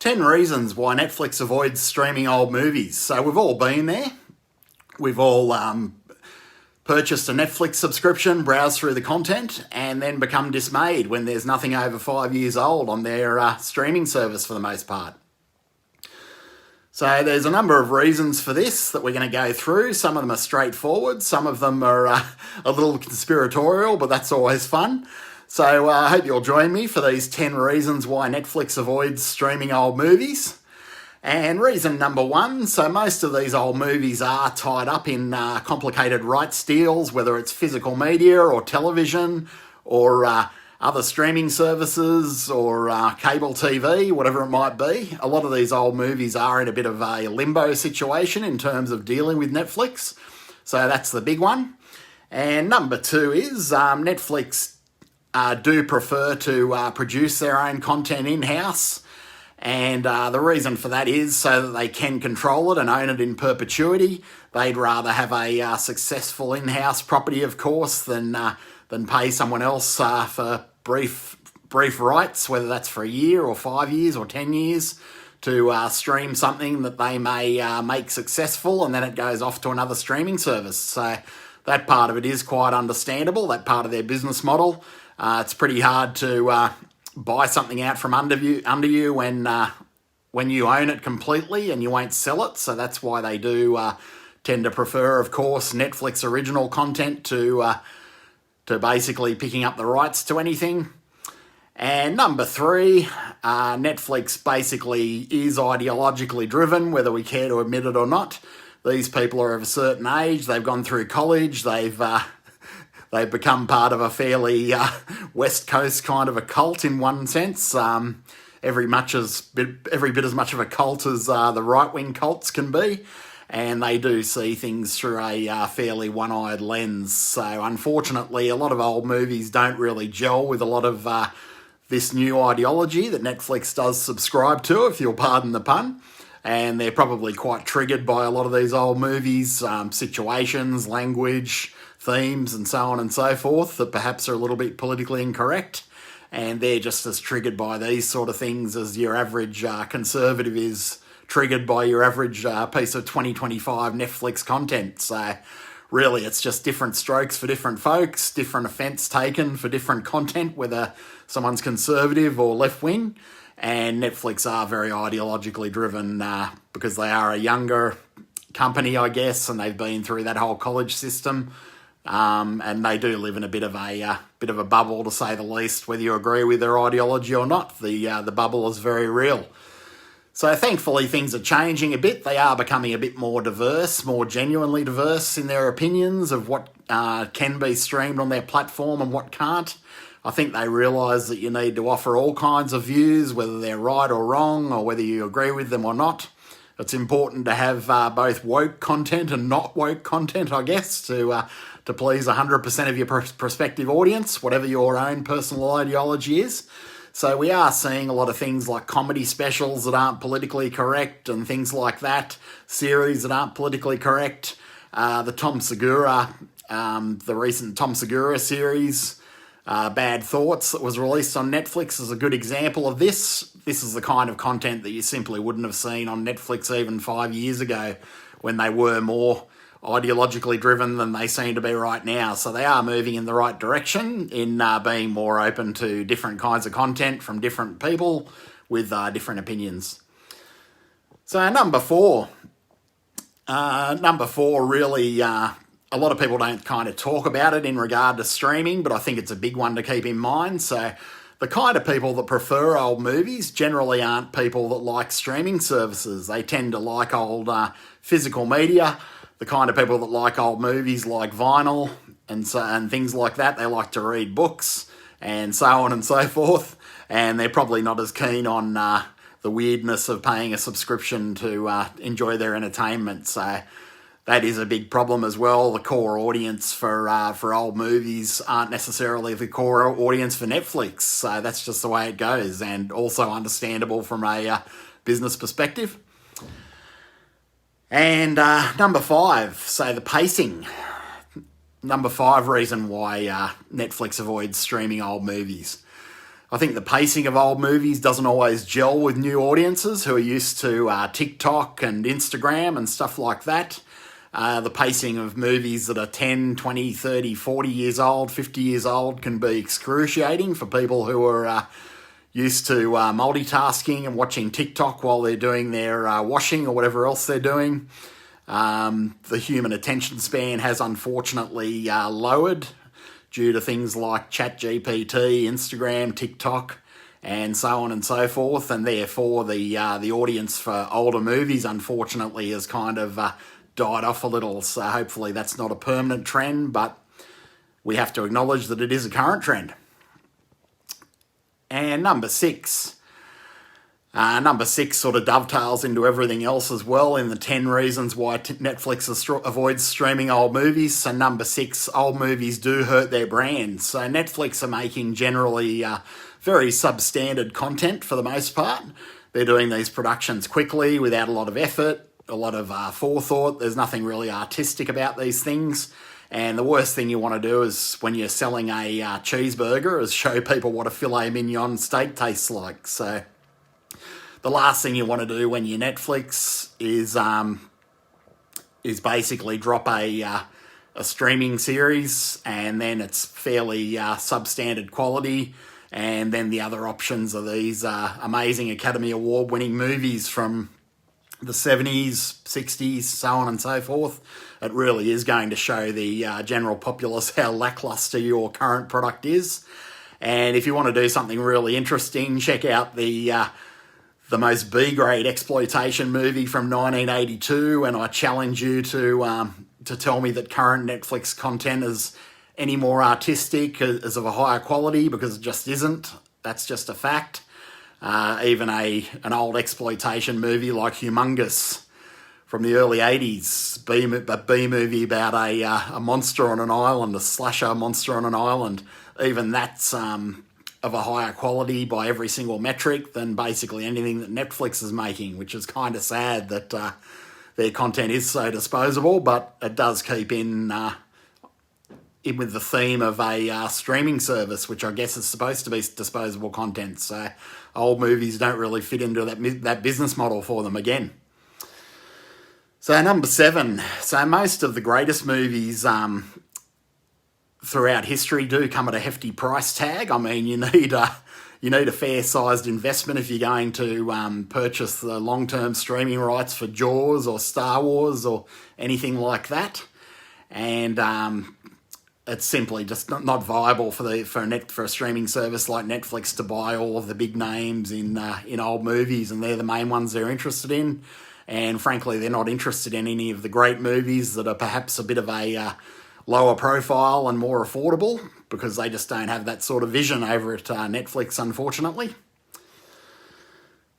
10 reasons why Netflix avoids streaming old movies. So we've all been there. We've all purchased a Netflix subscription, browsed through the content, and then become dismayed when there's nothing over 5 years old on their streaming service for the most part. So there's a number of reasons for this that we're going to go through. Some of them are straightforward. Some of them are a little conspiratorial, but that's always fun. So I hope you'll join me for these 10 reasons why Netflix avoids streaming old movies. And reason number one, so most of these old movies are tied up in complicated rights deals, whether it's physical media or television or other streaming services or cable TV, whatever it might be. A lot of these old movies are in a bit of a limbo situation in terms of dealing with Netflix. So that's the big one. And number two is Netflix do prefer to produce their own content in-house. And the reason for that is so that they can control it and own it in perpetuity. They'd rather have a successful in-house property, of course, than pay someone else for brief rights, whether that's for a year or 5 years or 10 years, to stream something that they may make successful, and then it goes off to another streaming service. So that part of it is quite understandable, that part of their business model. It's pretty hard to buy something out from under you when you own it completely and you won't sell it. So that's why they do tend to prefer, of course, Netflix original content to basically picking up the rights to anything. And number three, Netflix basically is ideologically driven, whether we care to admit it or not. These people are of a certain age, they've gone through college, they've become part of a fairly West Coast kind of a cult in one sense. Every bit as much of a cult as the right-wing cults can be. And they do see things through a fairly one-eyed lens. So unfortunately, a lot of old movies don't really gel with a lot of this new ideology that Netflix does subscribe to, if you'll pardon the pun. And they're probably quite triggered by a lot of these old movies, situations, language, themes and so on and so forth that perhaps are a little bit politically incorrect, and they're just as triggered by these sort of things as your average conservative is triggered by your average piece of 2025 Netflix content. So really it's just different strokes for different folks, different offence taken for different content, whether someone's conservative or left-wing. And Netflix are very ideologically driven because they are a younger company, I guess, and they've been through that whole college system. And they do live in a bit of a bubble, to say the least. Whether you agree with their ideology or not, the bubble is very real. So thankfully things are changing a bit. They are becoming a bit more diverse, more genuinely diverse in their opinions of what can be streamed on their platform and what can't. I think they realise that you need to offer all kinds of views, whether they're right or wrong, or whether you agree with them or not. It's important to have both woke content and not woke content, I guess, to please 100% of your prospective audience, whatever your own personal ideology is. So we are seeing a lot of things like comedy specials that aren't politically correct and things like that, series that aren't politically correct. The recent Tom Segura series, Bad Thoughts, that was released on Netflix, is a good example of this. This is the kind of content that you simply wouldn't have seen on Netflix even 5 years ago, when they were more ideologically driven than they seem to be right now. So they are moving in the right direction in being more open to different kinds of content from different people with different opinions. So number four really, a lot of people don't kind of talk about it in regard to streaming, but I think it's a big one to keep in mind. So the kind of people that prefer old movies generally aren't people that like streaming services. They tend to like old physical media. The kind of people that like old movies like vinyl and things like that. They like to read books and so on and so forth. And they're probably not as keen on the weirdness of paying a subscription to enjoy their entertainment. So that is a big problem as well. The core audience for old movies aren't necessarily the core audience for Netflix. So that's just the way it goes, and also understandable from a business perspective. And number five, so the pacing. Number five reason why Netflix avoids streaming old movies. I think the pacing of old movies doesn't always gel with new audiences who are used to TikTok and Instagram and stuff like that. The pacing of movies that are 10, 20, 30, 40 years old, 50 years old can be excruciating for people who are used to multitasking and watching TikTok while they're doing their washing or whatever else they're doing. The human attention span has unfortunately lowered due to things like ChatGPT, Instagram, TikTok, and so on and so forth, and therefore the audience for older movies, unfortunately, has kind of died off a little. So hopefully that's not a permanent trend, but we have to acknowledge that it is a current trend. And number six sort of dovetails into everything else as well in the 10 reasons why Netflix avoids streaming old movies. So number 6, old movies do hurt their brand. So Netflix are making generally very substandard content for the most part. They're doing these productions quickly without a lot of effort, a lot of forethought. There's nothing really artistic about these things. And the worst thing you want to do is when you're selling a cheeseburger is show people what a filet mignon steak tastes like. So the last thing you want to do when you're Netflix is basically drop a streaming series and then it's fairly substandard quality, and then the other options are these amazing Academy Award winning movies from the 70s, 60s, so on and so forth. It really is going to show the general populace how lackluster your current product is. And if you want to do something really interesting, check out the most B-grade exploitation movie from 1982, and I challenge you to tell me that current Netflix content is any more artistic, is of a higher quality, because it just isn't. That's just a fact. Even an old exploitation movie like Humongous from the early 80s, a B movie about a monster on an island, a slasher monster on an island, even that's of a higher quality by every single metric than basically anything that Netflix is making, which is kind of sad that their content is so disposable, but it does keep in with the theme of a streaming service, which I guess is supposed to be disposable content. So old movies don't really fit into that business model for them again. So number 7. So most of the greatest movies throughout history do come at a hefty price tag. I mean, you need a fair-sized investment if you're going to purchase the long-term streaming rights for Jaws or Star Wars or anything like that. And it's simply just not viable for a streaming service like Netflix to buy all of the big names in old movies, and they're the main ones they're interested in. And frankly, they're not interested in any of the great movies that are perhaps a bit of a lower profile and more affordable, because they just don't have that sort of vision over at Netflix, unfortunately.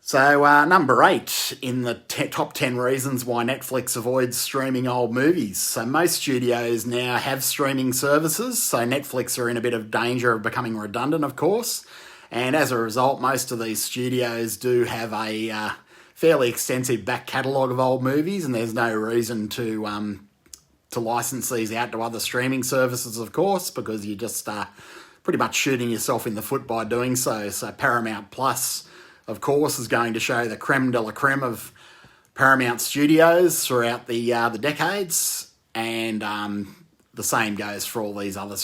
So number 8 in the top 10 reasons why Netflix avoids streaming old movies. So most studios now have streaming services, so Netflix are in a bit of danger of becoming redundant, of course. And as a result, most of these studios do have a fairly extensive back catalogue of old movies, and there's no reason to license these out to other streaming services, of course, because you're just pretty much shooting yourself in the foot by doing so. So Paramount Plus, of course, is going to show the creme de la creme of Paramount Studios throughout the decades, and the same goes for all these other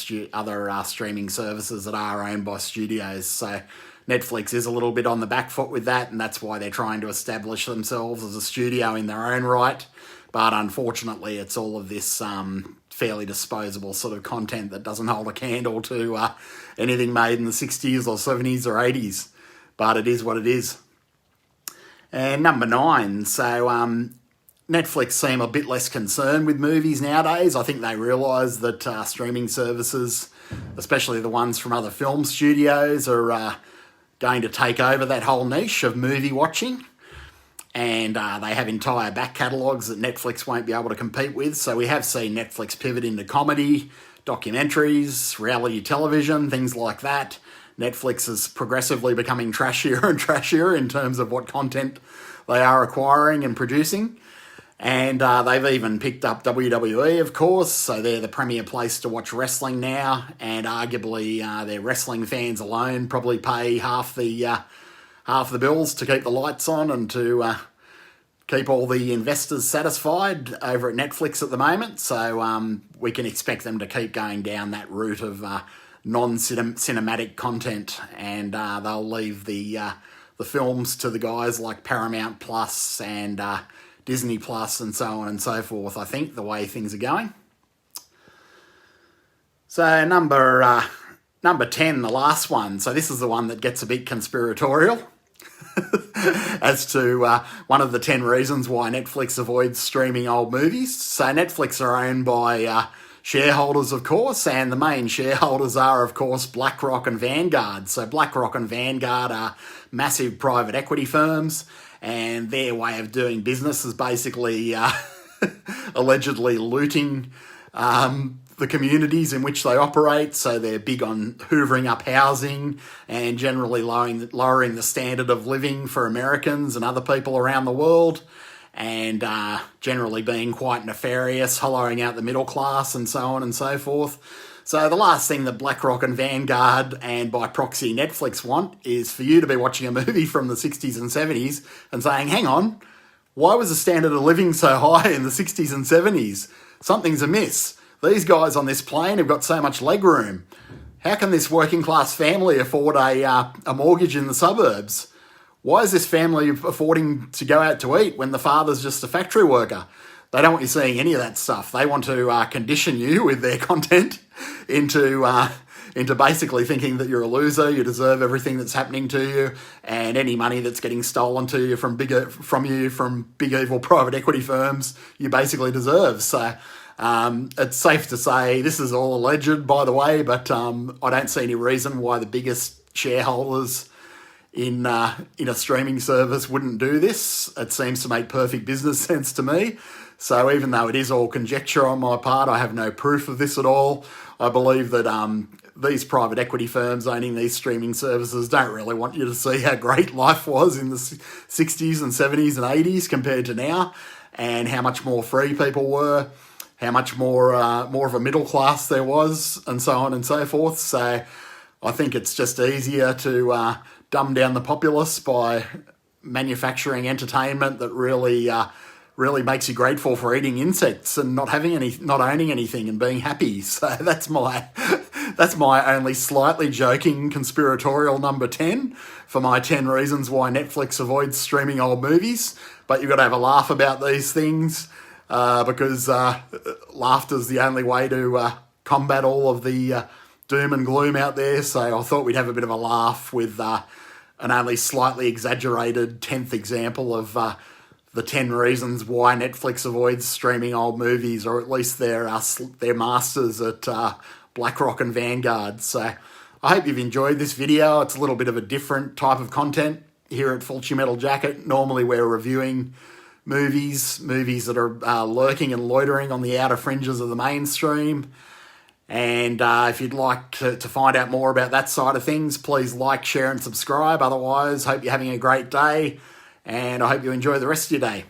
streaming services that are owned by studios. So Netflix is a little bit on the back foot with that, and that's why they're trying to establish themselves as a studio in their own right. But unfortunately, it's all of this fairly disposable sort of content that doesn't hold a candle to anything made in the 60s or 70s or 80s. But it is what it is. And number 9, so Netflix seem a bit less concerned with movies nowadays. I think they realise that streaming services, especially the ones from other film studios, are going to take over that whole niche of movie watching. And they have entire back catalogues that Netflix won't be able to compete with. So we have seen Netflix pivot into comedy, documentaries, reality television, things like that. Netflix is progressively becoming trashier and trashier in terms of what content they are acquiring and producing. And they've even picked up WWE, of course, so they're the premier place to watch wrestling now. And arguably, their wrestling fans alone probably pay half the bills to keep the lights on and to keep all the investors satisfied over at Netflix at the moment. So we can expect them to keep going down that route of non-cinematic content, and they'll leave the films to the guys like Paramount Plus and Disney Plus and so on and so forth, I think, the way things are going. So number 10, the last one. So this is the one that gets a bit conspiratorial as to one of the 10 reasons why Netflix avoids streaming old movies. So Netflix are owned by shareholders, of course, and the main shareholders are, of course, BlackRock and Vanguard. So BlackRock and Vanguard are massive private equity firms, and their way of doing business is basically allegedly looting the communities in which they operate. So they're big on hoovering up housing and generally lowering the standard of living for Americans and other people around the world, and generally being quite nefarious, hollowing out the middle class and so on and so forth. So the last thing that BlackRock and Vanguard, and by proxy Netflix, want is for you to be watching a movie from the 60s and 70s and saying, hang on, why was the standard of living so high in the 60s and 70s? Something's amiss. These guys on this plane have got so much leg room. How can this working class family afford a mortgage in the suburbs? Why is this family affording to go out to eat when the father's just a factory worker? They don't want you seeing any of that stuff. They want to condition you with their content into basically thinking that you're a loser, you deserve everything that's happening to you, and any money that's getting stolen to you from big evil private equity firms, you basically deserve. So it's safe to say this is all alleged, by the way, but I don't see any reason why the biggest shareholders in a streaming service wouldn't do this. It seems to make perfect business sense to me. So even though it is all conjecture on my part, I have no proof of this at all. I believe that these private equity firms owning these streaming services don't really want you to see how great life was in the 60s and 70s and 80s compared to now, and how much more free people were, how much more of a middle class there was, and so on and so forth. So I think it's just easier to dumb down the populace by manufacturing entertainment that really makes you grateful for eating insects and not owning anything and being happy. So that's my only slightly joking conspiratorial number 10 for my 10 reasons why Netflix avoids streaming old movies. But you've got to have a laugh about these things because laughter's the only way to combat all of the doom and gloom out there. So I thought we'd have a bit of a laugh with an only slightly exaggerated 10th example of the 10 reasons why Netflix avoids streaming old movies, or at least they're masters at BlackRock and Vanguard. So I hope you've enjoyed this video. It's a little bit of a different type of content here at Fulci Metal Jacket. Normally we're reviewing movies that are lurking and loitering on the outer fringes of the mainstream. And if you'd like to find out more about that side of things, please like, share and subscribe. Otherwise, hope you're having a great day, and I hope you enjoy the rest of your day.